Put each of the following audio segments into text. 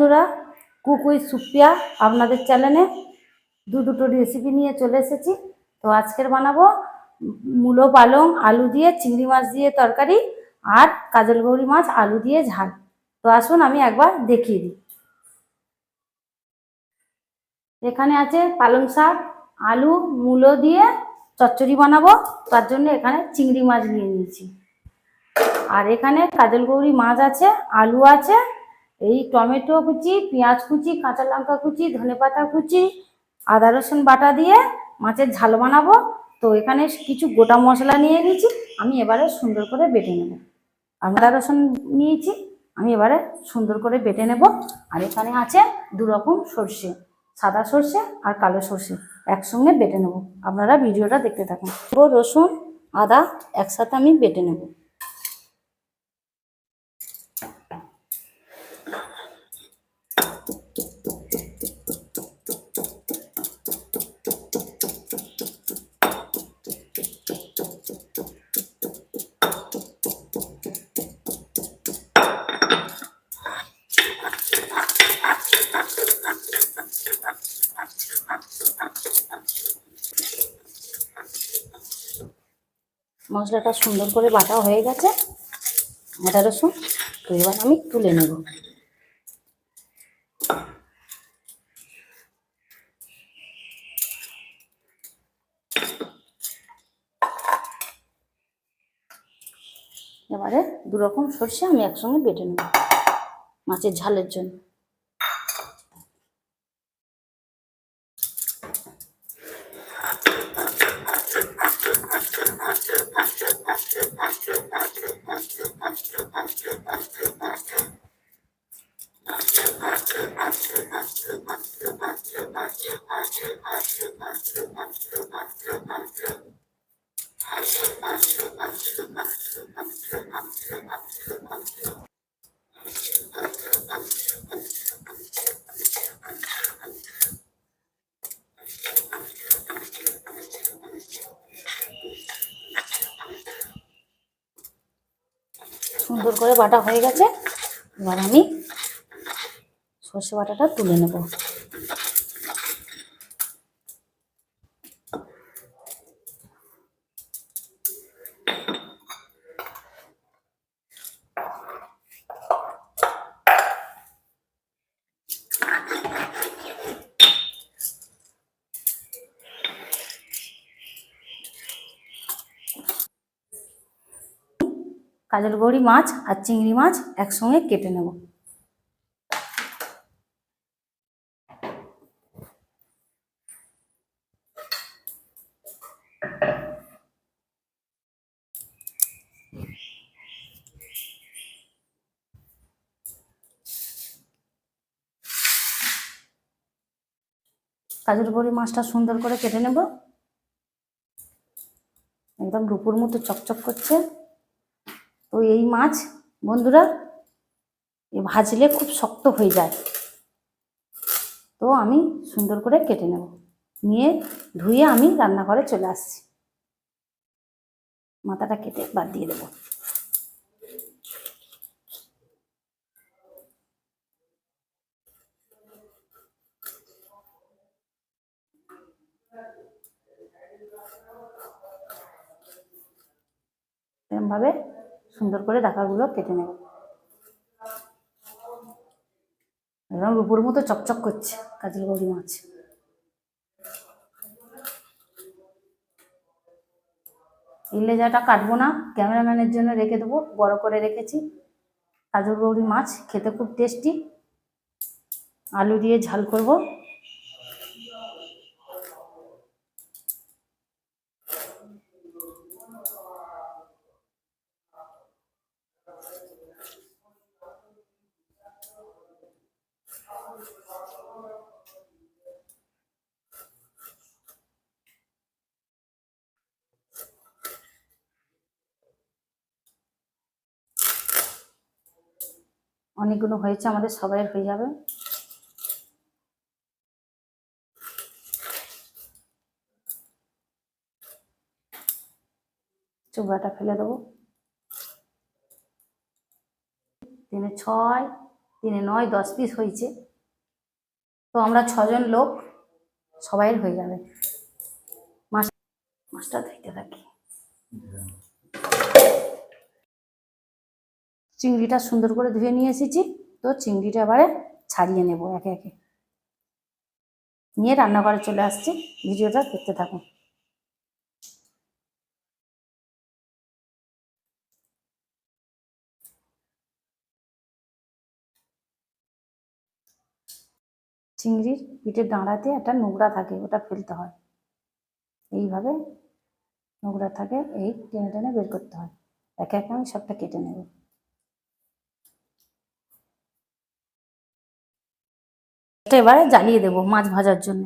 বন্ধুরা, cook with Supriya আপনাদের চ্যানেলে দুটো রেসিপি নিয়ে চলে এসেছি। তো আজকের বানাবো মূলো পালং আলু দিয়ে চিংড়ি মাছ দিয়ে তরকারি আর কাজল গৌরি মাছ আলু দিয়ে ঝাল। তো আসুন আমি একবার দেখিয়ে দিই। এখানে আছে পালং শাক, আলু, মূলো দিয়ে চচ্চড়ি বানাবো, তার জন্য এখানে চিংড়ি মাছ নিয়ে নিয়েছি। আর এখানে কাজল গৌরি মাছ আছে, আলু আছে, এই টমেটো কুচি, পেঁয়াজ কুচি, কাঁচা লঙ্কা কুচি, ধনেপাতা কুচি, আদা রসুন বাটা দিয়ে মাছের ঝাল বানাবো। তো এখানে কিছু গোটা মশলা নিয়ে নিয়েছি, আমি এবারে সুন্দর করে বেটে নেব। আদা রসুন নিয়েছি, আমি এবারে সুন্দর করে বেটে নেব। আর এখানে আছে দু রকম সর্ষে, সাদা সর্ষে আর কালো সর্ষে, একসঙ্গে বেটে নেব। আপনারা ভিডিওটা দেখতে থাকুন। রসুন আদা একসাথে আমি বেটে নেব। মশলাটা সুন্দর করে বাটা হয়ে গেছে, আদা রসুন। তো এবার আমি তুলে নেব। এবারে দু রকম সর্ষে আমি একসঙ্গে বেটে নেব মাছের ঝালের জন্য। সুন্দর করে বাটা হয়ে গেছে, এবার আমি সর্ষে বাটাটা তুলে নেব। কাজল গৌরি মাছ আর চিংড়ি মাছ একসঙ্গে কেটে নেব। কাজল গৌরি মাছটা সুন্দর করে কেটে নেব, একদম রূপোর মতো চকচক করছে। তো এই মাছ বন্ধুরা ভাজলে খুব শক্ত হয়ে যায়, তো আমি সুন্দর করে কেটে নেব, নিয়ে ধুয়ে আমি রান্নাঘরে চলে আসছি। মাথাটা কেটে বাদ দিয়ে দেবো। এরকমভাবে সুন্দর করে ডাকাগুলো কেটে নেব। একদম রূপোর মতো চকচক করছে কাজল গৌরি মাছ। এই লেজাটা কাটবো না, ক্যামেরাম্যানের জন্য রেখে দেবো, বড় করে রেখেছি। কাজল গৌরি মাছ খেতে খুব টেস্টি, আলু দিয়ে ঝাল করব। অনেকগুলো হয়েছে, আমাদের সবাই হয়ে যাবে। চোবড়াটা ফেলে দেবো। 3 6 3 9 10 পিস হয়েছে, তো আমরা 6 জন লোক, সবাইয়ের হয়ে যাবে। মাছটা ধুইতে থাকি। চিংড়িটা সুন্দর করে ধুয়ে নিয়ে এসেছি, তো চিংড়িটা এবারে ছাড়িয়ে নেব একে একে, নিয়ে রান্নাঘরে চলে আসছি। ভিডিওটা দেখতে থাকুন। চিংড়ির পিঠের ডাঁড়াতে একটা নোংরা থাকে, ওটা ফেলতে হয়। এইভাবে নোংরা থাকে, এই টেনে টেনে বের করতে হয়। একে একে আমি সবটা কেটে নেব। এবারে জ্বালিয়ে দেবো মাছ ভাজার জন্য।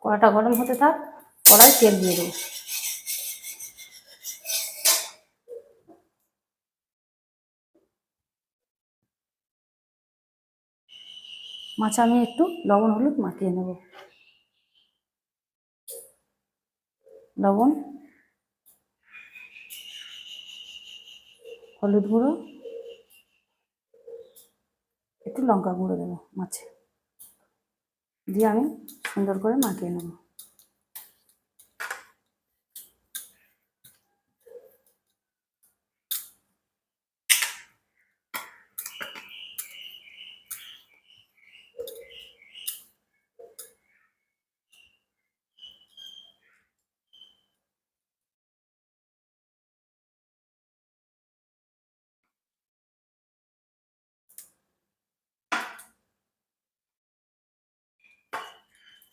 কড়াটা গরম হতে থাক, কড়াই তেল দিয়ে দেবো। মাছে আমি একটু লবণ হলুদ মাখিয়ে নেব। লবণ, হলুদ গুঁড়ো, একটু লঙ্কা গুঁড়ো দেবো মাছে, দিয়ে আমি সুন্দর করে মাখিয়ে নেব।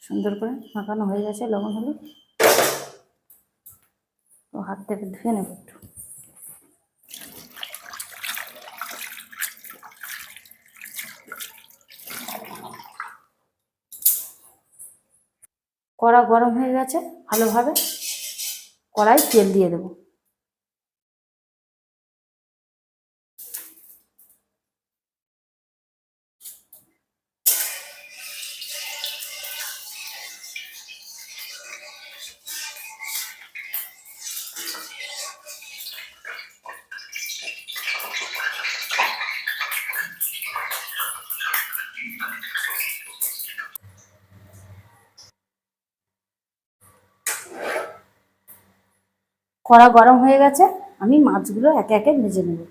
সুন্দর করে মাখানো হয়ে গেছে লবণ হলুদ, তো হাত থেকে ধুয়ে নেব একটু। কড়া গরম হয়ে গেছে ভালোভাবে, কড়াই তেল দিয়ে দেবো। কড়া গরম হয়ে গেছে, আমি মাছগুলো একে একে ভেজে নেব।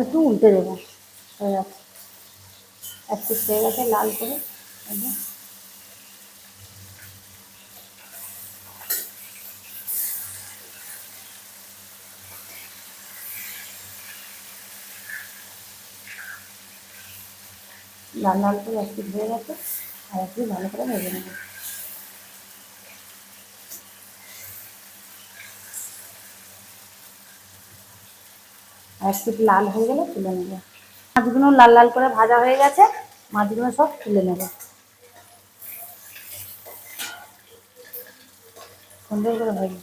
একটু উল্টে দেবো, হয়ে যাচ্ছে। এক পিস হয়ে গেছে লাল করে। লাল লাল করে এক পিস হয়ে গেছে, আর এক পিস ভালো করে ভেজে নেব। আর এক পিস লাল হয়ে গেলে তুলে নেব। মাছগুলো লাল লাল করে ভাজা হয়ে গেছে, মাছগুলো সব তুলে নেব। সুন্দর করে ভাজি।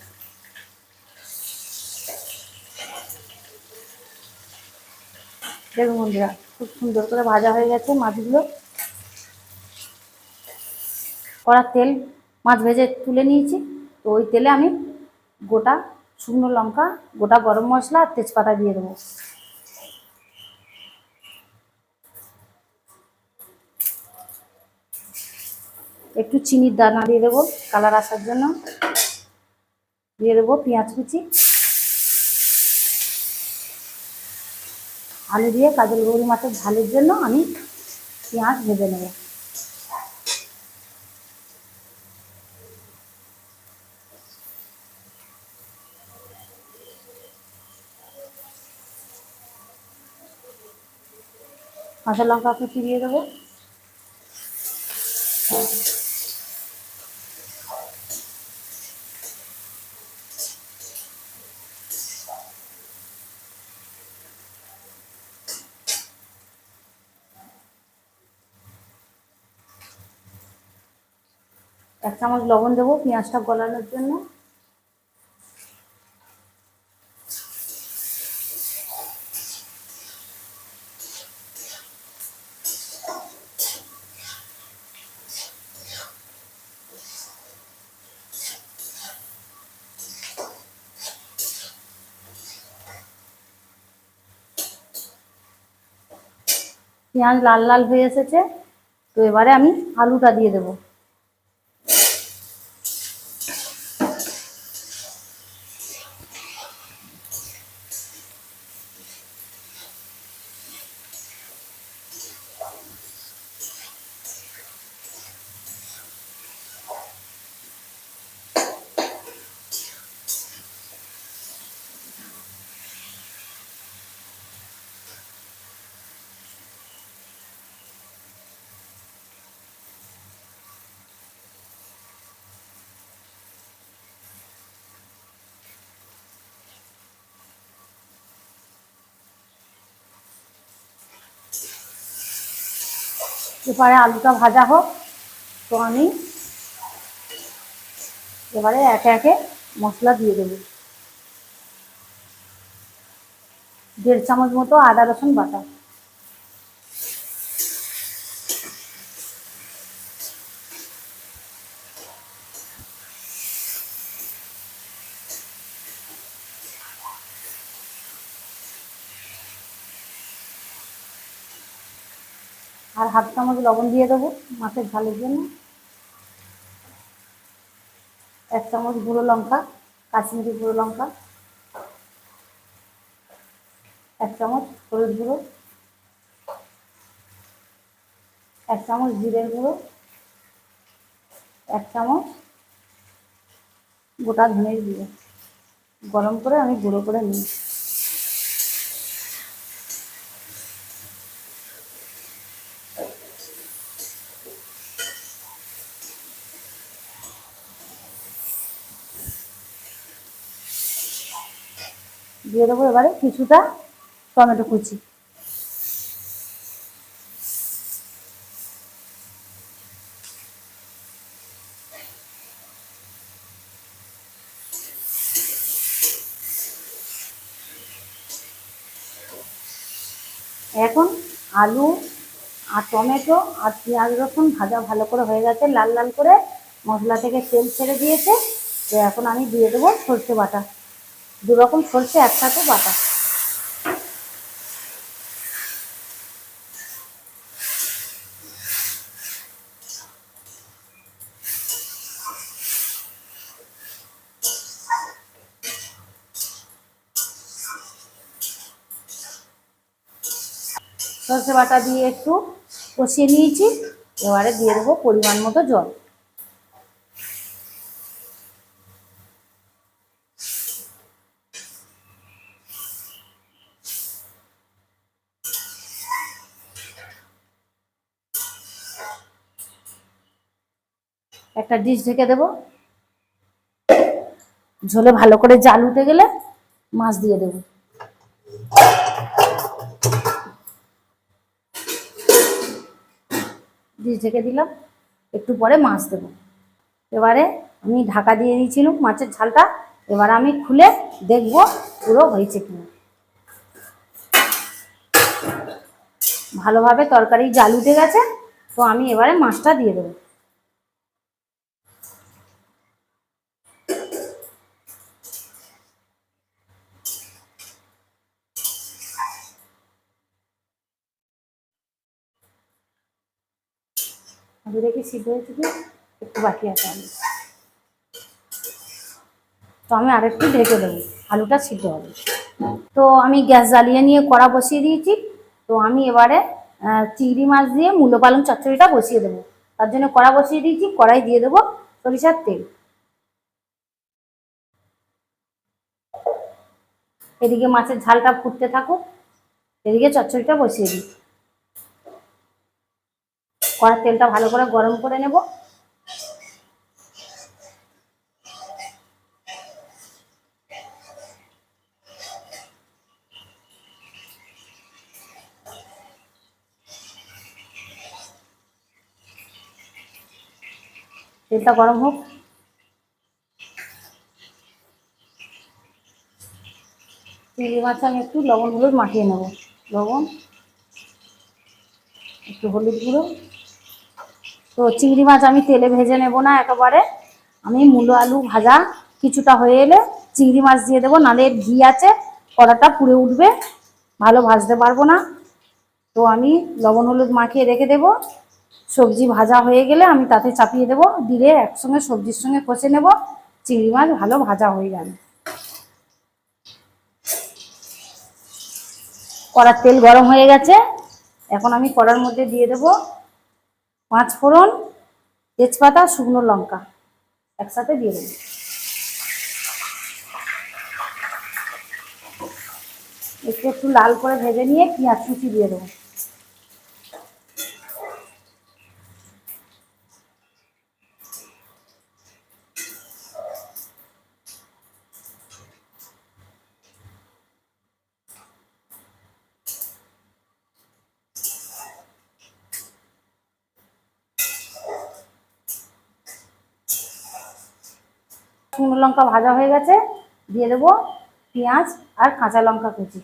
দেখুন বন্ধুরা, খুব সুন্দর করে ভাজা হয়ে গেছে মাছগুলো। কড়ার তেল, মাছ ভেজে তুলে নিয়েছি, তো ওই তেলে আমি গোটা শুকনো লঙ্কা, গোটা গরম মশলা আর তেজপাতা দিয়ে দেবো। একটু চিনির দানা দিয়ে দেবো কালার আসার জন্য। দিয়ে দেবো পেঁয়াজ কুচি, আলু দিয়ে কাজল গৌরি মাছের ঝালের জন্য আমি পেঁয়াজ ভেজে নেব। কাঁচা লঙ্কা কুচি দিয়ে দেবো। 1 চামচ লবণ দেবো পেঁয়াজটা গলানোর জন্য। পেঁয়াজ লাল লাল হয়ে এসেছে, তো এবারে আমি আলুটা দিয়ে দেবো। এবারে আলুটা ভাজা হোক, তো আমি এবারে একে একে মশলা দিয়ে দেবো। 1.5 চামচ মতো আদা রসুন বাটা, আর 1/2 চামচ লবণ দিয়ে দেবো মাছের ঝালের জন্য। 1 চামচ গুঁড়ো লঙ্কা, কাশ্মীরি গুঁড়ো লঙ্কা, 1 চামচ হলুদ গুঁড়ো, 1 চামচ জিরের গুঁড়ো, 1 চামচ গোটা ধনের গুঁড়ো। গরম করে আমি গুঁড়ো করে নিই। দিয়ে দেবো এবারে কিছুটা টমেটো কুচি। এখন আলু আর টমেটো আর পেঁয়াজ রসুন ভাজা ভালো করে হয়ে গেছে, লাল লাল করে মশলা থেকে তেল ছেড়ে দিয়েছে। তো এখন আমি দিয়ে দেবো সর্ষে বাটা, 2 রকম সর্ষে একসাথে বাটা। সর্ষে বাটা দিয়ে একটু কষিয়ে নিয়েছি, এবারে দিয়ে দেবো পরিমাণ মতো জল। একটা ডিশ ঢেকে দেবো। ঝোলে ভালো করে জাল উঠে গেলে মাছ দিয়ে দেবো। ডিশ ঢেকে দিলাম, একটু পরে মাছ দেবো। এবারে আমি ঢাকা দিয়ে দিয়েছিলাম মাছের ঝালটা, এবার আমি খুলে দেখবো পুরো হয়েছে কিনা। ভালোভাবে তরকারি জাল উঠে গেছে, তো আমি এবারে মাছটা দিয়ে দেবো। আলু দেখি সিদ্ধ হয়েছে কি, একটু বাকি আছে আলু, তো আমি আরেকটু ঢেকে দেবো, আলুটা সিদ্ধ হবে। তো আমি গ্যাস জ্বালিয়ে নিয়ে কড়া বসিয়ে দিয়েছি। তো আমি এবারে চিংড়ি মাছ দিয়ে মূলো পালং চচ্চড়িটা বসিয়ে দেবো। তার জন্য কড়া বসিয়ে দিয়েছি, কড়াই দিয়ে দেবো সরিষার তেল। এদিকে মাছের ঝালটা ফুটতে থাকুক, এদিকে চচ্চড়িটা বসিয়ে দিই। কড়ার তেলটা ভালো করে গরম করে নেব। তেলটা গরম হোক। চিংড়ি মাছে আমি একটু লবণ হলুদ মাখিয়ে নেব। লবণ, একটু হলুদ গুঁড়ো। তো চিংড়ি মাছ আমি তেলে ভেজে নেব না একেবারে, আমি মূলো আলু ভাজা কিছুটা হয়ে এলে চিংড়ি মাছ দিয়ে দেবো, নাহলে ঘি আছে কড়াটা পুড়ে উঠবে, ভালো ভাজতে পারবো না। তো আমি লবণ হলুদ মাখিয়ে রেখে দেবো। সবজি ভাজা হয়ে গেলে আমি তাতে চাপিয়ে দেবো, দিয়ে একসঙ্গে সবজির সঙ্গে কষে নেব। চিংড়ি মাছ ভালো ভাজা হয়ে যাবে। কড়ার তেল গরম হয়ে গেছে, এখন আমি কড়ার মধ্যে দিয়ে দেবো 5 ফোড়ন, তেজপাতা, শুকনো লঙ্কা একসাথে দিয়ে দেবো। একটু একটু লাল করে ভেজে নিয়ে পেঁয়াজ কুচি দিয়ে দেবো। শুকনো লঙ্কা ভাজা হয়ে গেছে, দিয়ে দেবো পেঁয়াজ আর কাঁচা লঙ্কা কুচি।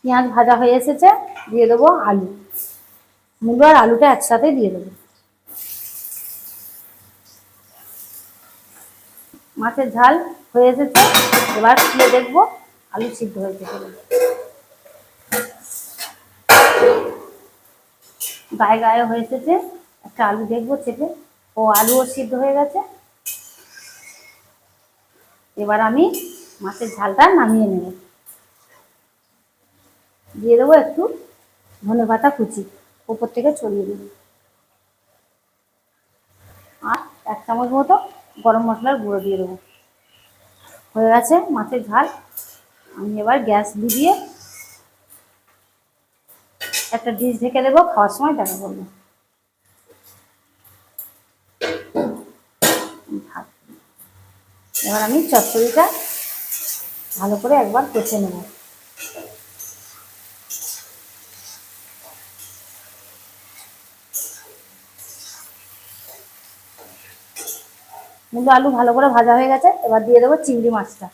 পেঁয়াজ ভাজা হয়ে এসেছে, দিয়ে দেবো আলু। মূলো আর আলুটা একসাথে দিয়ে দেবো। মাছের ঝাল হয়ে এসেছে, এবার খুলে দেখবো আলু সিদ্ধ হয়েছে কিনা। গায়ে গায়ে হয়ে এসেছে, একটা আলু দেখবো চেপে। ও আলুও সিদ্ধ হয়ে গেছে। এবার আমি মাছের ঝালটা নামিয়ে নেব। দিয়ে দেবো একটু ধনেপাতা কুচি, উপর থেকে ছড়িয়ে দেবো। আর 1 চামচ মতো গরম মশলার গুঁড়ো দিয়ে দেবো। হয়ে গেছে মাছের ঝাল। আমি এবার গ্যাস দিয়ে একটা ডিশ ঢেকে দেবো, খাওয়ার সময় দেখা করবো। এবার আমি চচ্চড়িটা ভালো করে একবার কষে নেব। মূলো আলু ভালো করে ভাজা হয়ে গেছে, এবার দিয়ে দেবো চিংড়ি মাছটা।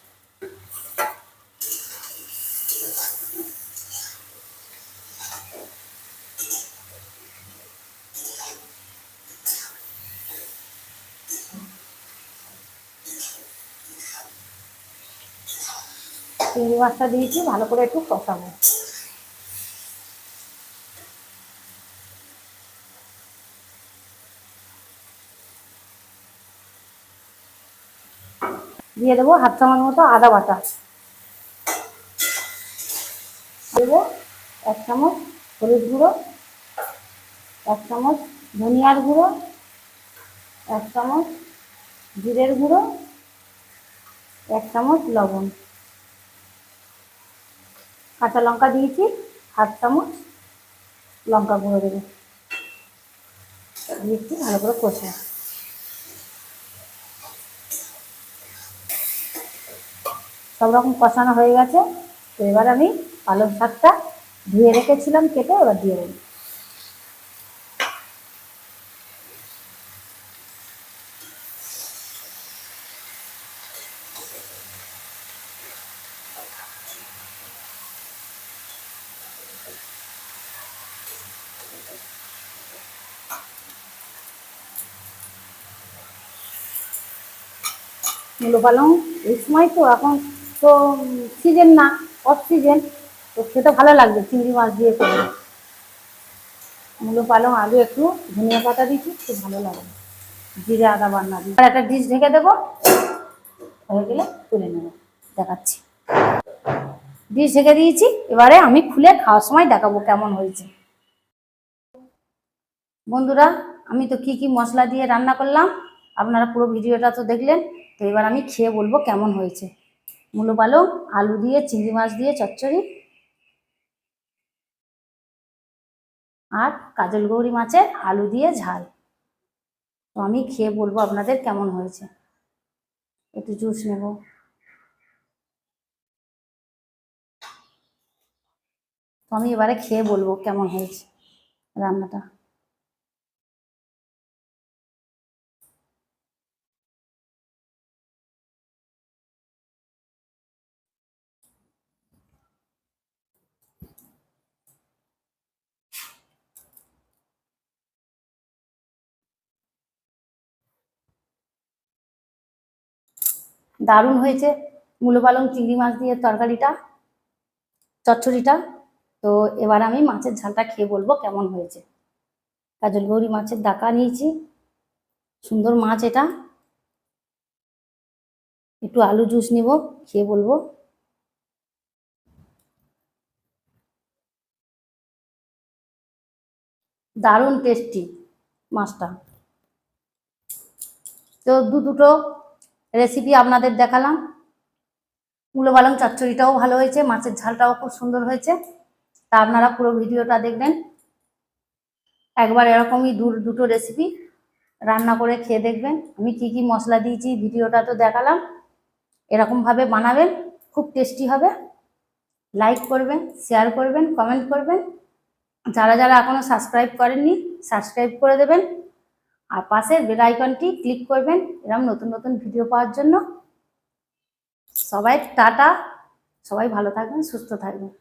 চিংড়ি মাছটা দিয়েছি, ভালো করে একটু কষাবো। দিয়ে দেবো 1/2 চামচ মতো আদা বাটা। দেবো 1 চামচ হলুদ গুঁড়ো, 1 চামচ ধনিয়ার গুঁড়ো, 1 চামচ জিরের গুঁড়ো, 1 চামচ লবণ। কাঁচা লঙ্কা দিয়েছি, 1/2 চামচ লঙ্কা গুঁড়ো দেবো। দিয়েছি ভালো করে কষে। সব রকম কষানো হয়ে গেছে। তো এবার আমি পালং শাকটা ধুয়ে রেখেছিলাম কেটে, এবার দিয়ে দেবো। মূলো পালং এই সময় তো এখন তো সিজন না, অফ সিজন, তো খেতে ভালো লাগবে চিংড়ি মাছ দিয়ে করে। মূলো পালং আলু একটু ধনিয়া পাতা দিচ্ছি, খুব ভালো লাগবে। জিরে আদা বান্না দিই। আর একটা ডিশ ঢেকে দেবো, হয়ে গেলে তুলে নেবো, দেখাচ্ছি। ডিশ ঢেকে দিয়েছি, এবারে আমি খুলে খাওয়ার সময় দেখাবো কেমন হয়েছে। বন্ধুরা, আমি তো কি কি মশলা দিয়ে রান্না করলাম আপনারা পুরো ভিডিওটা তো দেখলেন। তো এবার আমি খেয়ে বলবো কেমন হয়েছে। মূলো পালং আলু দিয়ে চিংড়ি মাছ দিয়ে চচ্চড়ি। আর কাজল গৌরী মাছের আলু দিয়ে ঝাল। তো আমি খেয়ে বলবো আপনাদের কেমন হয়েছে। একটু জুস নেব। তো আমি এবারে খেয়ে বলবো কেমন হয়েছে রান্নাটা। দারুণ হয়েছে মূলো পালং চিংড়ি মাছ দিয়ে তরকারিটা, চচ্চড়িটা। তো এবার আমি মাছের ঝালটা খেয়ে বলবো কেমন হয়েছে। কাজল গৌরী মাছের ডাকা নিয়েছি, সুন্দর মাছ এটা। একটু আলু জুস নিব, খেয়ে বলবো। দারুণ টেস্টি মাছটা। তো দুটো রেসিপি আপনাদের দেখালাম। মূলো পালং চচ্চড়িটাও ভালো হয়েছে, মাছের ঝালটাও খুব সুন্দর হয়েছে। তা আপনারা পুরো ভিডিওটা দেখবেন, একবার এরকমই দুটো রেসিপি রান্না করে খেয়ে দেখবেন। আমি কি কি মশলা দিয়েছি ভিডিওটা তো দেখালাম, এরকমভাবে বানাবেন, খুব টেস্টি হবে। লাইক করবেন, শেয়ার করবেন, কমেন্ট করবেন। যারা যারা এখনও সাবস্ক্রাইব করেননি সাবস্ক্রাইব করে দেবেন, আর পাশের বেল আইকনটি ক্লিক করবেন এরকম নতুন নতুন ভিডিও পাওয়ার জন্য। সবাই টাটা, সবাই ভালো থাকবেন, সুস্থ থাকবেন।